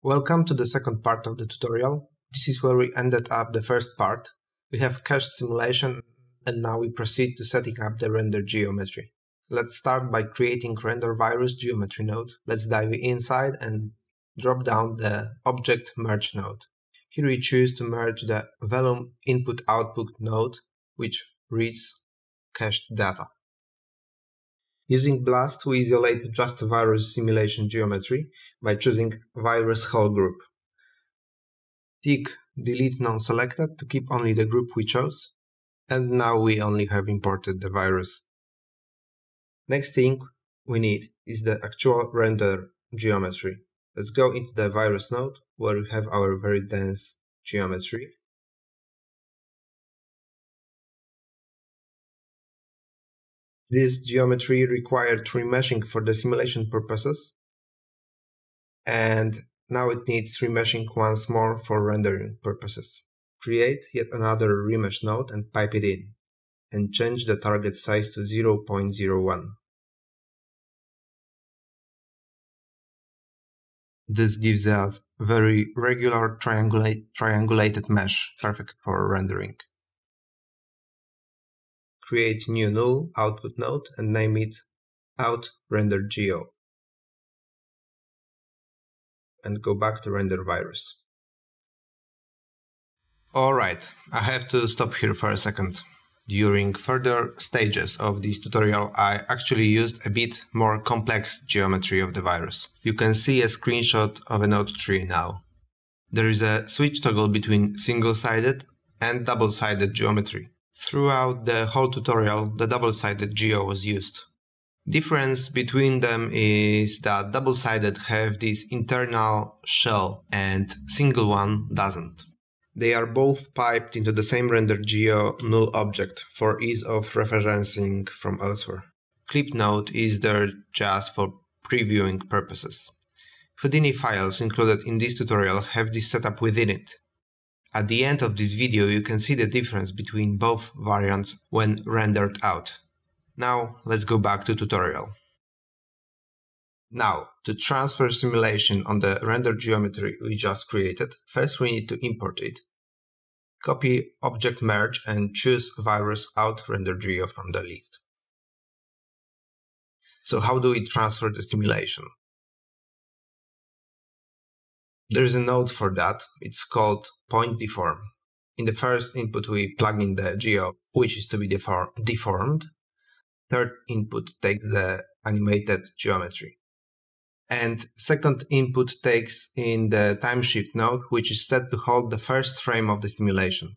Welcome to the second part of the tutorial. This is where we ended up the first part. We have cached simulation and now we proceed to setting up the render geometry. Let's start by creating render virus geometry node. Let's dive inside and drop down the object merge node. Here we choose to merge the volume input-output node, which reads cached data. Using Blast, we isolate just virus simulation geometry by choosing virus whole group. Tick delete non-selected to keep only the group we chose, and now we only have imported the virus. Next thing we need is the actual render geometry. Let's go into the virus node where we have our very dense geometry. This geometry required remeshing for the simulation purposes, and now it needs remeshing once more for rendering purposes. Create yet another remesh node and pipe it in, and change the target size to 0.01. This gives us very regular triangulated mesh, perfect for rendering. Create new null output node and name it out render geo. And go back to render virus. Alright, I have to stop here for a second. During further stages of this tutorial, I actually used a bit more complex geometry of the virus. You can see a screenshot of a node tree now. There is a switch toggle between single-sided and double-sided geometry. Throughout the whole tutorial, the double-sided geo was used. Difference between them is that double-sided have this internal shell and single one doesn't. They are both piped into the same render geo null object for ease of referencing from elsewhere. Clip node is there just for previewing purposes. Houdini files included in this tutorial have this setup within it. At the end of this video you can see the difference between both variants when rendered out. Now let's go back to tutorial. Now, to transfer simulation on the render geometry we just created, first we need to import it. Copy object merge and choose virus out render geo from the list. So how do we transfer the simulation? There is a node for that. It's called point deform. In the first input we plug in the geo which is to be deformed. Third input takes the animated geometry. And second input takes in the timeshift node, which is set to hold the first frame of the simulation.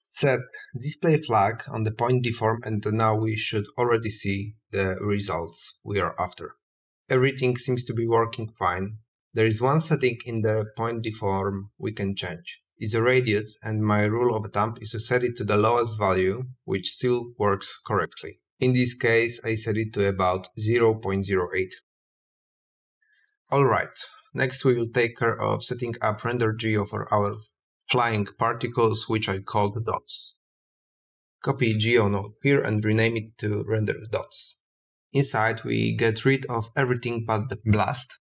Set display flag on the point deform, and now we should already see the results we are after. Everything seems to be working fine. There is one setting in the point deform we can change. It's a radius, and my rule of thumb is to set it to the lowest value, which still works correctly. In this case, I set it to about 0.08. Alright, next we will take care of setting up render geo for our flying particles, which I called dots. Copy geo node here and rename it to render dots. Inside we get rid of everything but the blast,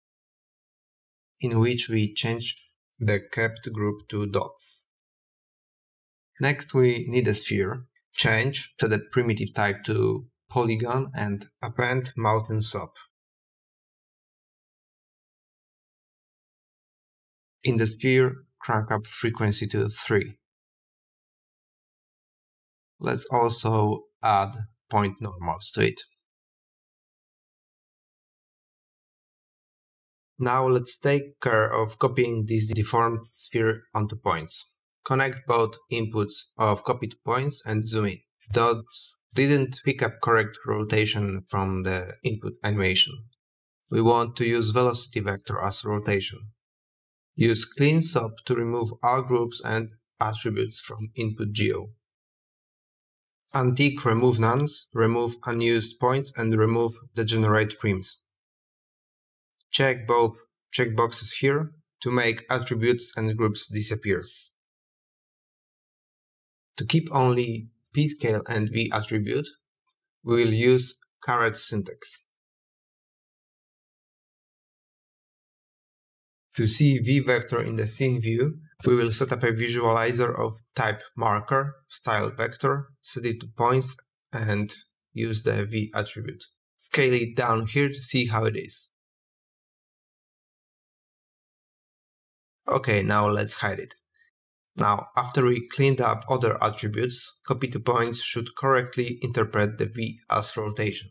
in which we change the kept group to dots. Next we need a sphere. Change to the primitive type to polygon and append mountain sop. In the sphere, crank up frequency to 3. Let's also add point normals to it. Now let's take care of copying this deformed sphere onto points. Connect both inputs of copied points and zoom in. Dots didn't pick up correct rotation from the input animation. We want to use velocity vector as rotation. Use clean sop to remove all groups and attributes from input geo. Untick remove nones, remove unused points and remove degenerate prims. Check both checkboxes here to make attributes and groups disappear. To keep only p-scale and v attribute, we will use caret syntax. To see v vector in the scene view, we will set up a visualizer of type marker, style vector, set it to points, and use the v attribute. Scale it down here to see how it is. Okay, now let's hide it. Now, after we cleaned up other attributes, copy to points should correctly interpret the v as rotation.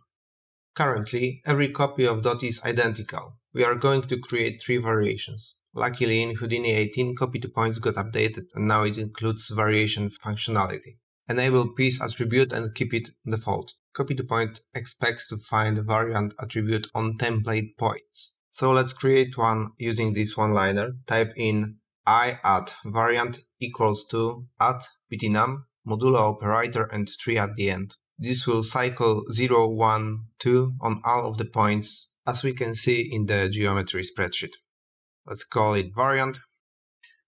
Currently, every copy of dot is identical. We are going to create 3 variations. Luckily, in Houdini 18, copy to points got updated and now it includes variation functionality. Enable piece attribute and keep it default. Copy to point expects to find a variant attribute on template points. So let's create one using this one-liner. Type in I add variant equals to add btnum modulo operator and 3 at the end. This will cycle 0, 1, 2 on all of the points, as we can see in the geometry spreadsheet. Let's call it variant.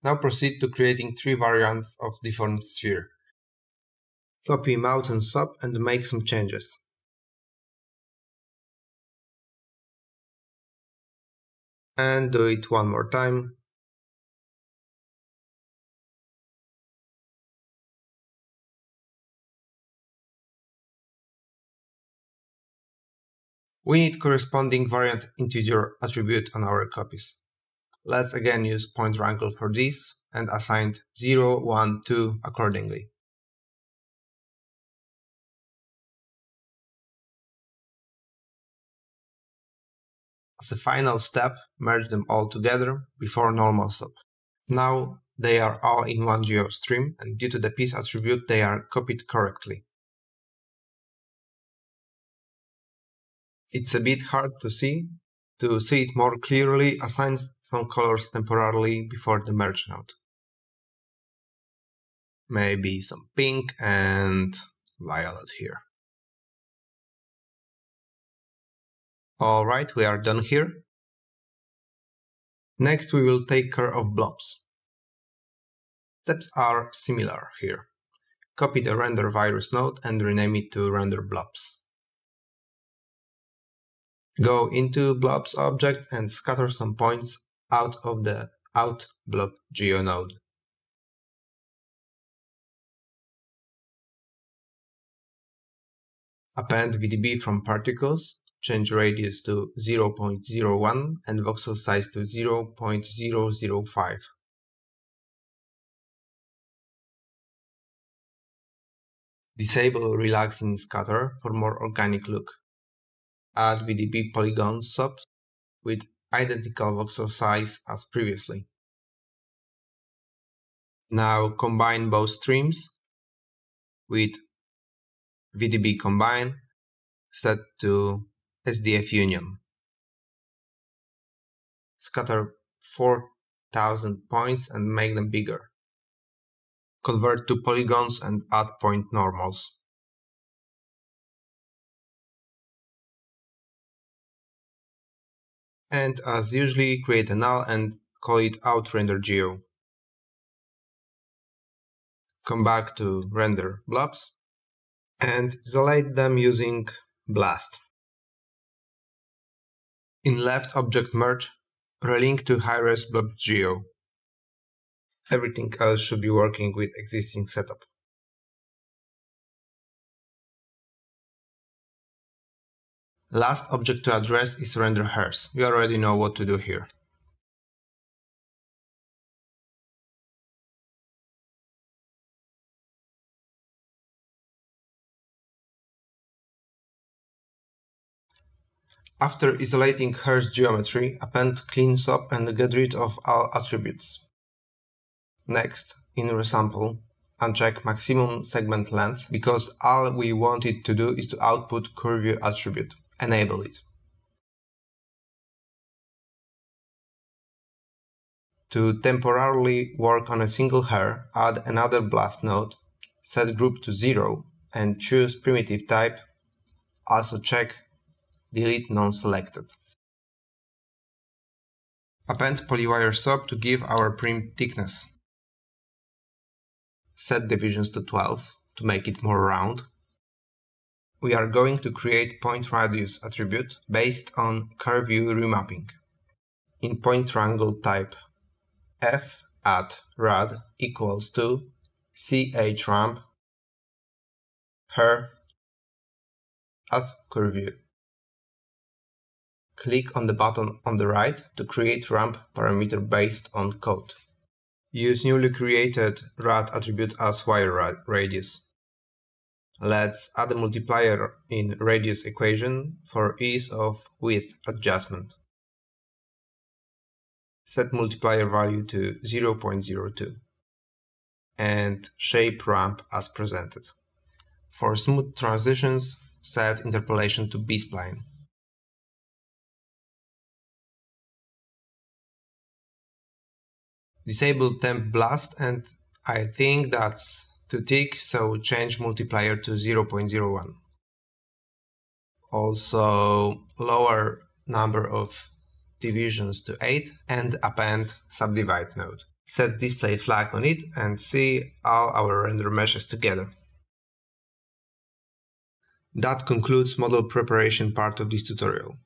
Now proceed to creating 3 variants of different sphere. Copy mount and sub and make some changes. And do it one more time. We need corresponding variant integer attribute on our copies. Let's again use point wrangle for this and assign 0, 1, 2 accordingly. As a final step, merge them all together before normal sub. Now they are all in one geostream, and due to the piece attribute they are copied correctly. It's a bit hard to see. To see it more clearly, assign some colors temporarily before the merge node. Maybe some pink and violet here. Alright, we are done here. Next we will take care of blobs. Steps are similar here. Copy the render virus node and rename it to render blobs. Go into blobs object and scatter some points out of the out blob geo node. Append VDB from particles, change radius to 0.01 and voxel size to 0.005. Disable relaxing scatter for more organic look. Add VDB polygon sub with identical voxel size as previously. Now combine both streams with VDB combine set to SDF union. Scatter 4000 points and make them bigger. Convert to polygons and add point normals. And as usually, create a null and call it outRenderGeo. Come back to render blobs and isolate them using blast. In left object merge, relink to high-res blobs geo. Everything else should be working with existing setup. Last object to address is render hairs. You already know what to do here. After isolating hairs geometry, append clean sub and get rid of all attributes. Next, in resample, uncheck maximum segment length because all we want it to do is to output curvy attribute. Enable it. To temporarily work on a single hair, add another blast node, set group to 0 and choose primitive type. Also check delete non-selected. Append polywire sub to give our prim thickness. Set divisions to 12 to make it more round. We are going to create point radius attribute based on curve view remapping. in point triangle type f at rad equals to chramp her at curveview. Click on the button on the right to create ramp parameter based on code. Use newly created rad attribute as wire radius. Let's add a multiplier in radius equation for ease of width adjustment. Set multiplier value to 0.02 and shape ramp as presented. For smooth transitions, set interpolation to B-spline. Disable temp blast, and I think that's too thick, so change multiplier to 0.01. Also lower number of divisions to 8 and append subdivide node. Set display flag on it and see all our render meshes together. That concludes model preparation part of this tutorial.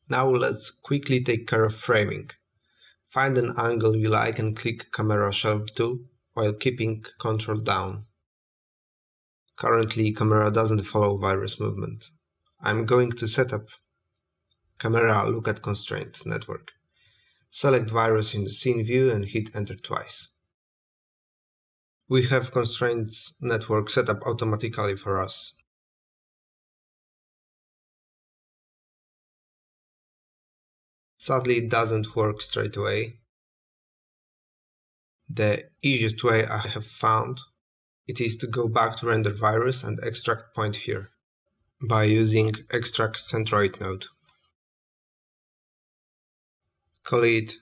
Now let's quickly take care of framing. Find an angle you like and click camera shelf tool while keeping control down. Currently, camera doesn't follow virus movement. I'm going to set up camera look at constraint network. Select virus in the scene view and hit enter twice. We have constraints network set up automatically for us. Sadly, it doesn't work straight away. The easiest way I have found it is to go back to render virus and extract point here by using extract centroid node. Call it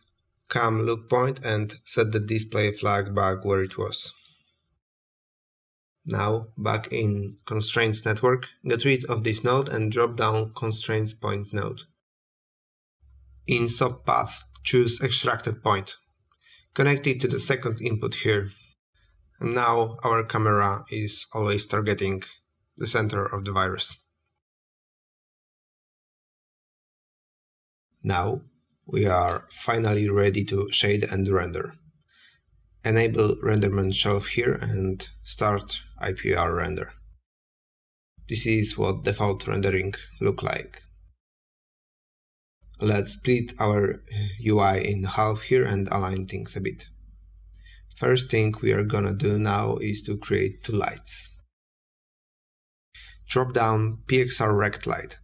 cam look point and set the display flag back where it was. Now, back in constraints network, get rid of this node and drop down constraints point node. In subpath, choose extracted point. Connect it to the second input here. And now our camera is always targeting the center of the virus. Now we are finally ready to shade and render. Enable renderment shelf here and start IPR render. This is what default rendering look like. Let's split our UI in half here and align things a bit. First thing we are gonna do now is to create two lights. Drop down PXR rect light.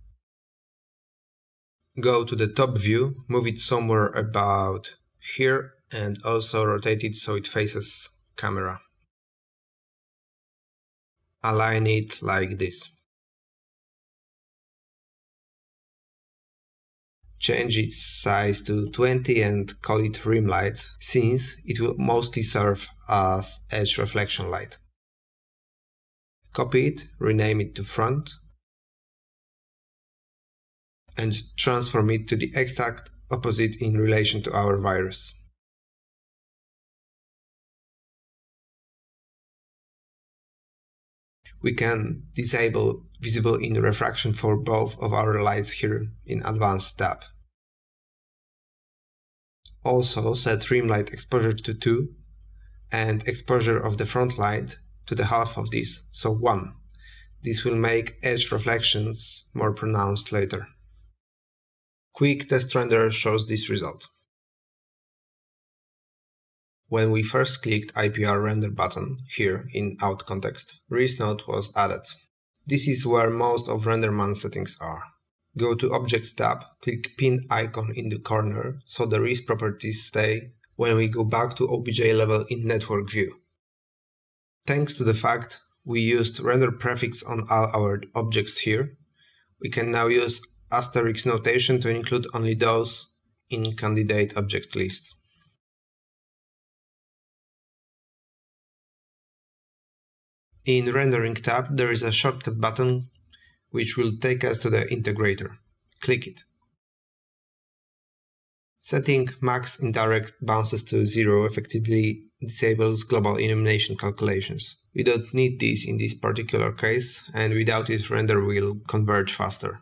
Go to the top view, move it somewhere about here and also rotate it so it faces camera. Align it like this. Change its size to 20 and call it rim light, since it will mostly serve as edge reflection light. Copy it, rename it to front, and transform it to the exact opposite in relation to our virus. We can disable visible in refraction for both of our lights here in Advanced tab. Also set rim light exposure to 2 and exposure of the front light to the half of this, so 1. This will make edge reflections more pronounced later. Quick test render shows this result. When we first clicked IPR render button here in out context, Res node was added. This is where most of RenderMan settings are. Go to Objects tab, click pin icon in the corner so the Res properties stay when we go back to OBJ level in network view. Thanks to the fact we used render prefix on all our objects here, we can now use asterisk notation to include only those in candidate object list. In Rendering tab, there is a shortcut button which will take us to the integrator. Click it. Setting max indirect bounces to 0 effectively disables global illumination calculations. We don't need this in this particular case, and without it render will converge faster.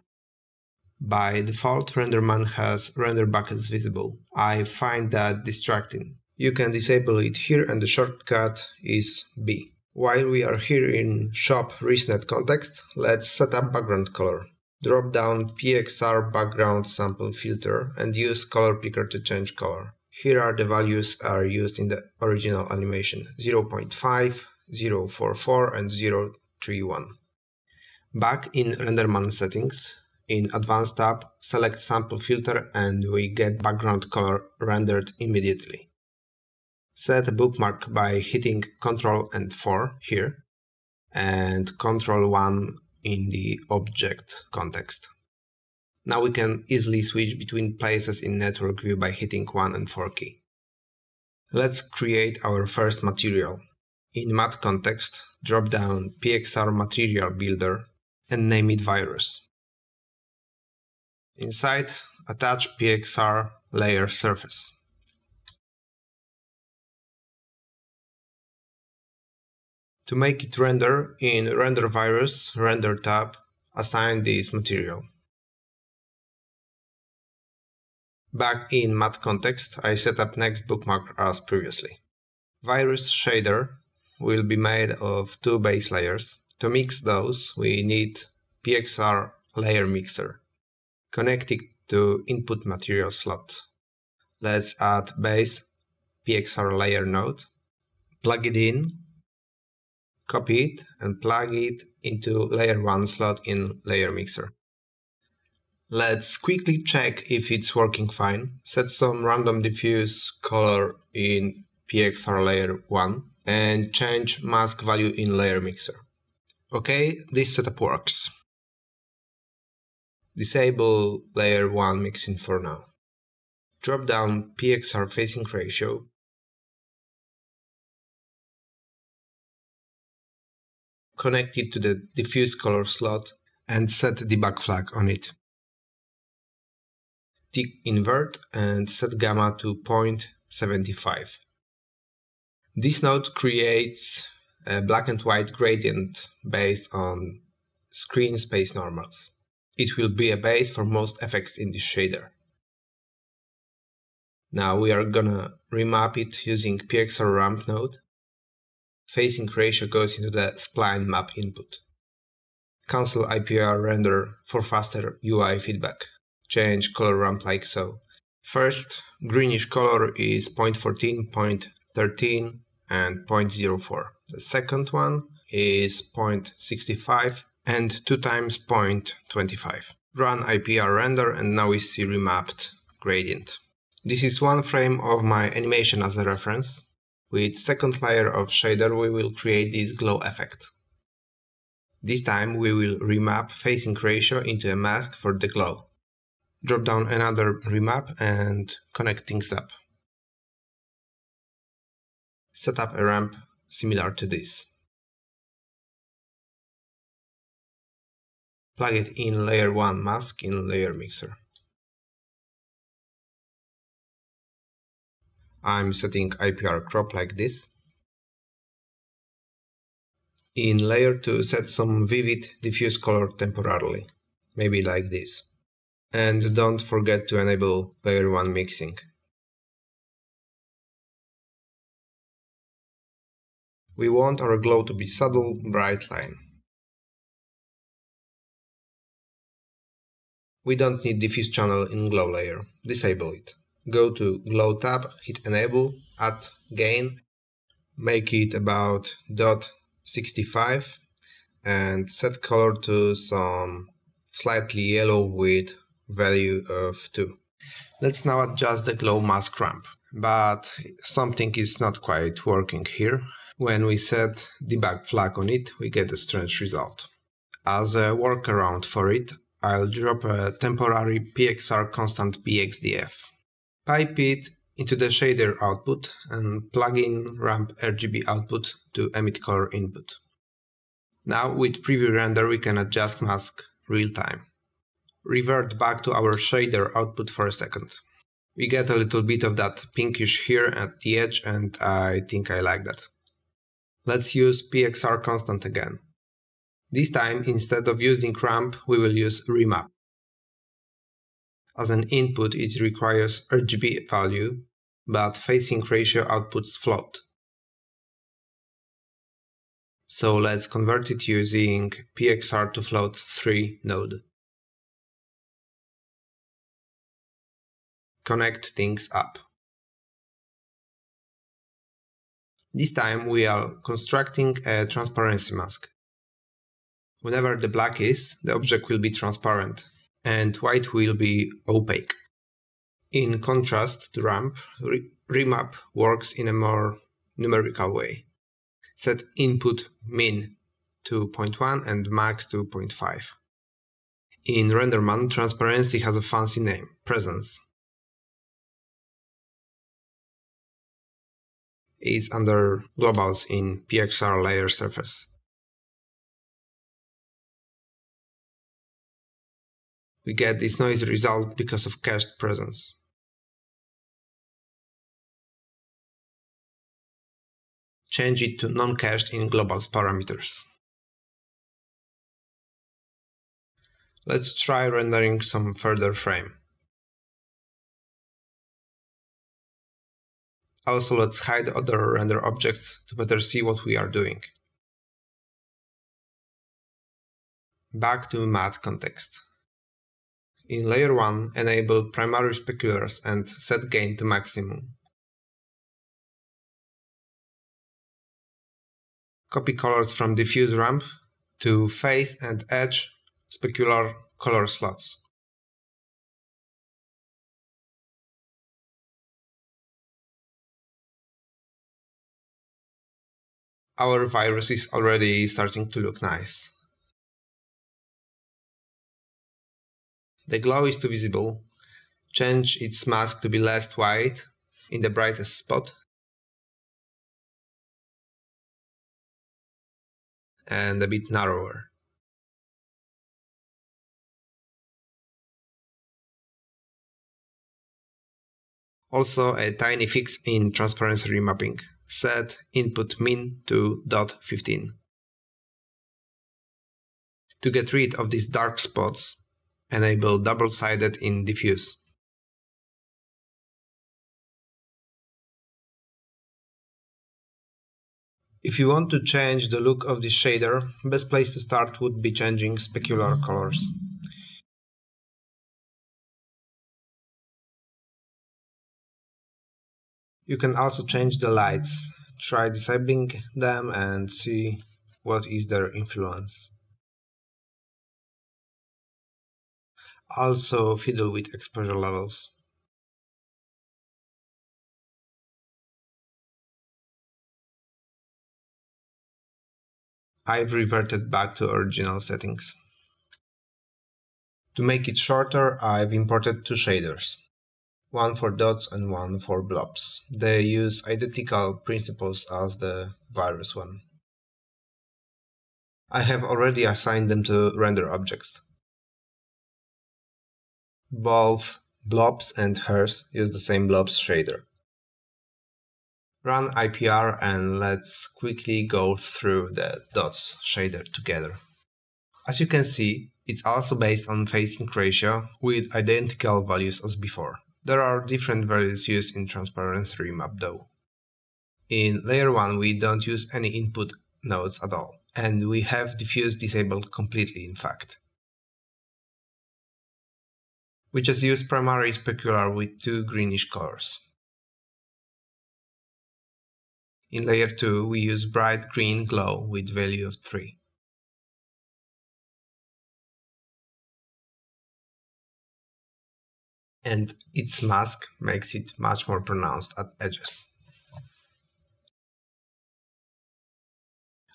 By default, RenderMan has render buckets visible. I find that distracting. You can disable it here and the shortcut is B. While we are here in Shop ResNet context, let's set up background color. Drop down PXR background sample filter and use color picker to change color. Here are the values are used in the original animation: 0.5, 0.44 and 0.31. Back in RenderMan settings, in Advanced tab, select Sample Filter and we get background color rendered immediately. Set a bookmark by hitting Ctrl and 4 here and Ctrl 1 in the object context. Now we can easily switch between places in network view by hitting 1 and 4 key. Let's create our first material. In Matte context, drop down PXR Material Builder and name it Virus. Inside, attach PXR Layer Surface. To make it render, in Render Virus, Render tab, assign this material. Back in Matte context, I set up next bookmark as previously. Virus shader will be made of two base layers. To mix those, we need PXR Layer Mixer. Connect it to Input Material slot. Let's add base PXR Layer node, plug it in, copy it and plug it into Layer 1 slot in Layer Mixer. Let's quickly check if it's working fine. Set some random diffuse color in PXR Layer 1 and change mask value in Layer Mixer. Okay, this setup works. Disable Layer 1 mixing for now. Drop down PXR Facing Ratio. Connect it to the diffuse color slot and set debug flag on it. Tick invert and set gamma to 0.75. This node creates a black and white gradient based on screen space normals. It will be a base for most effects in this shader. Now we are gonna remap it using PXR ramp node. Facing ratio goes into the spline map input. Cancel IPR render for faster UI feedback. Change color ramp like so. First, greenish color is 0.14, 0.13 and 0.04. The second one is 0.65 and 2 times 0.25. Run IPR render and now we see remapped gradient. This is one frame of my animation as a reference. With second layer of shader we will create this glow effect. This time we will remap facing ratio into a mask for the glow. Drop down another remap and connect things up. Set up a ramp similar to this. Plug it in Layer 1 mask in Layer Mixer. I'm setting IPR crop like this. In Layer 2 set some vivid diffuse color temporarily, maybe like this. And don't forget to enable Layer 1 mixing. We want our glow to be subtle, bright line. We don't need diffuse channel in glow layer. Disable it. Go to Glow tab, hit Enable, add Gain, make it about 0.65 and set color to some slightly yellow with value of 2. Let's now adjust the glow mask ramp, but something is not quite working here. When we set debug flag on it, we get a strange result. As a workaround for it, I'll drop a temporary PXR constant BXDF. Pipe it into the shader output and plug in ramp RGB output to emit color input. Now with preview render we can adjust mask real time. Revert back to our shader output for a second. We get a little bit of that pinkish here at the edge and I think I like that. Let's use PXR constant again. This time instead of using ramp we will use remap. As an input, it requires RGB value, but facing ratio outputs float. So let's convert it using PXR to float 3 node. Connect things up. This time we are constructing a transparency mask. Whenever the black is, the object will be transparent, and white will be opaque. In contrast to ramp, remap works in a more numerical way. Set input min to 0.1 and max to 0.5. In RenderMan, transparency has a fancy name, presence. Is under globals in PXR layer surface. We get this noisy result because of cached presence. Change it to non-cached in globals parameters. Let's try rendering some further frame. Also, let's hide other render objects to better see what we are doing. Back to matte context. In layer 1, enable primary speculars and set gain to maximum. Copy colors from diffuse ramp to face and edge specular color slots. Our virus is already starting to look nice. The glow is too visible. Change its mask to be less white in the brightest spot. And a bit narrower. Also a tiny fix in transparency remapping. Set input min to 0.15. To get rid of these dark spots, enable double-sided in diffuse. If you want to change the look of this shader, best place to start would be changing specular colors. You can also change the lights. Try disabling them and see what is their influence. Also fiddle with exposure levels. I've reverted back to original settings. To make it shorter, I've imported two shaders. One for dots and one for blobs. They use identical principles as the virus one. I have already assigned them to render objects. Both blobs and hairs use the same blobs shader. Run IPR and let's quickly go through the dots shader together. As you can see, it's also based on facing ratio with identical values as before. There are different values used in transparency remap though. In layer 1 we don't use any input nodes at all, and we have diffuse disabled completely in fact. We just use primary specular with two greenish colors. In layer 2 we use bright green glow with value of 3. And its mask makes it much more pronounced at edges.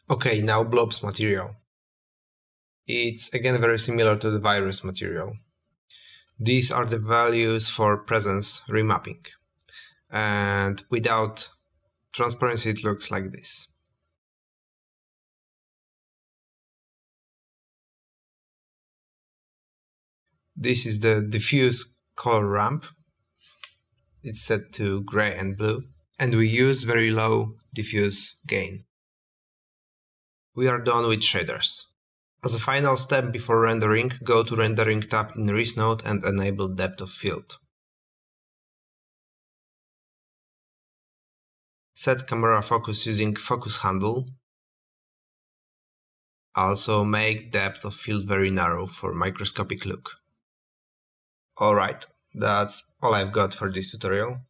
Okay, now blobs material. It's again very similar to the virus material. These are the values for presence remapping. And without transparency it looks like this. This is the diffuse color ramp. It's set to gray and blue, and we use very low diffuse gain. We are done with shaders. As a final step before rendering, go to Rendering tab in Res node and enable Depth of Field. Set camera focus using focus handle. Also make depth of field very narrow for microscopic look. Alright, that's all I've got for this tutorial.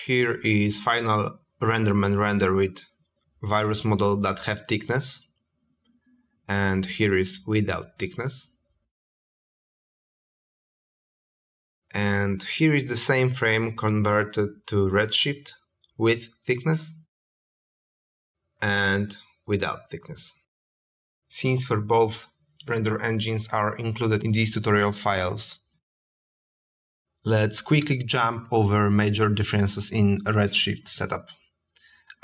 Here is final renderman render with virus model that have thickness. And here is without thickness. And here is the same frame converted to redshift with thickness and without thickness. Scenes for both render engines are included in these tutorial files. Let's quickly jump over major differences in redshift setup.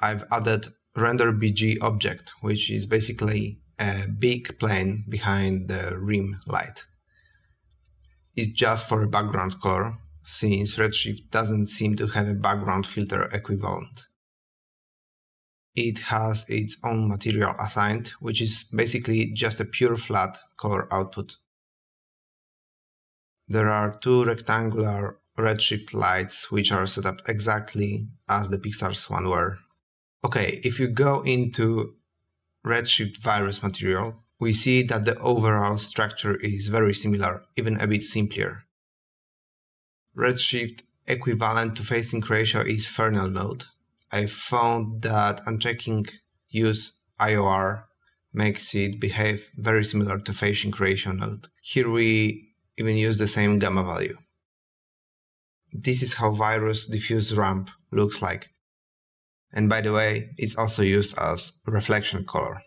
I've added renderBG object, which is basically a big plane behind the rim light. It's just for a background color, since Redshift doesn't seem to have a background filter equivalent. It has its own material assigned, which is basically just a pure flat color output. There are two rectangular Redshift lights which are set up exactly as the Pixar's one were. Okay, if you go into Redshift virus material, we see that the overall structure is very similar, even a bit simpler. Redshift equivalent to facing ratio is Fernel node. I found that unchecking use IOR makes it behave very similar to facing ratio node. Here we even use the same gamma value. This is how virus diffuse ramp looks like. And by the way, it's also used as reflection color.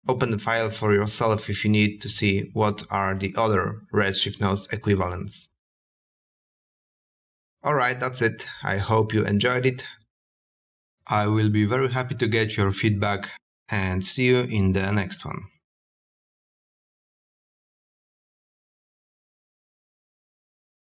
Open the file for yourself if you need to see what are the other Redshift nodes equivalents. Alright, that's it. I hope you enjoyed it. I will be very happy to get your feedback and see you in the next one.